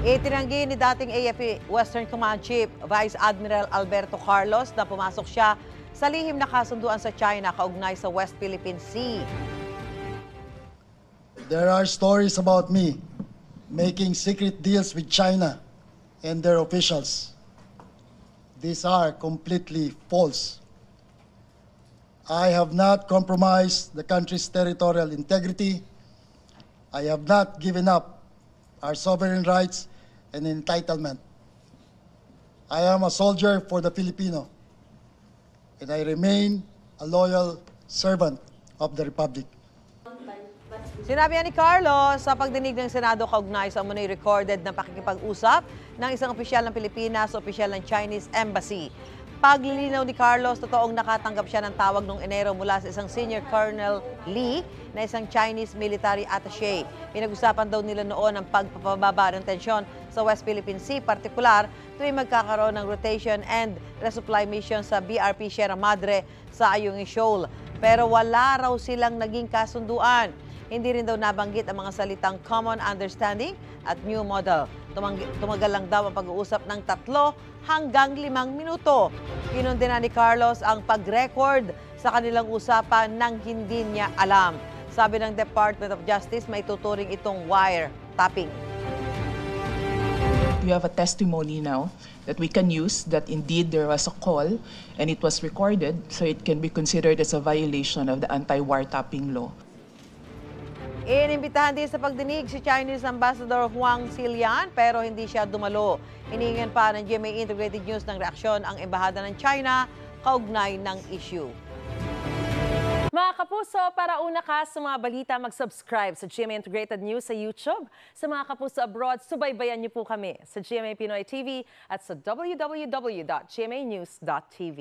Itinanggi ni dating AFP Western Command Chief Vice Admiral Alberto Carlos na pumasok siya sa lihim na kasunduan sa China kaugnay sa West Philippine Sea. There are stories about me making secret deals with China and their officials. These are completely false. I have not compromised the country's territorial integrity. I have not given up our sovereign rights and entitlement. I am a soldier for the Filipino, and I remain a loyal servant of the Republic. Sinabi ni Carlos sa pagdinig ng Senado kaugnay sa umunoy recorded na pakikipag-usap ng isang opisyal ng Pilipinas sa opisyal ng Chinese Embassy. Paglilinaw ni Carlos, totoong nakatanggap siya ng tawag noong Enero mula sa isang Senior Colonel Lee na isang Chinese military attaché. Pinag-usapan daw nila noon ang pagpapababa ng tensyon sa West Philippine Sea, partikular tuwing magkakaroon ng rotation and resupply mission sa BRP Sierra Madre sa Ayungin Shoal. Pero wala raw silang naging kasunduan. Hindi rin daw nabanggit ang mga salitang common understanding at new model. Tumagal lang daw ang pag-uusap ng 3 hanggang 5 minuto. Kinundina ni Carlos ang pag-record sa kanilang usapan nang hindi niya alam. Sabi ng Department of Justice, may tuturing itong wiretapping. We have a testimony now that we can use that indeed there was a call and it was recorded, so it can be considered as a violation of the anti-wiretapping law. Inimbitahan din sa pagdinig si Chinese Ambassador Huang Xilian pero hindi siya dumalo. Hiningan pa ng GMA Integrated News ng reaksyon ang embahada ng China kaugnay ng issue. Mga kapuso, para una ka sa mga balita, mag-subscribe sa GMA Integrated News sa YouTube. Sa mga kapuso abroad, subaybayan niyo po kami sa GMA Pinoy TV at sa www.gmanews.tv.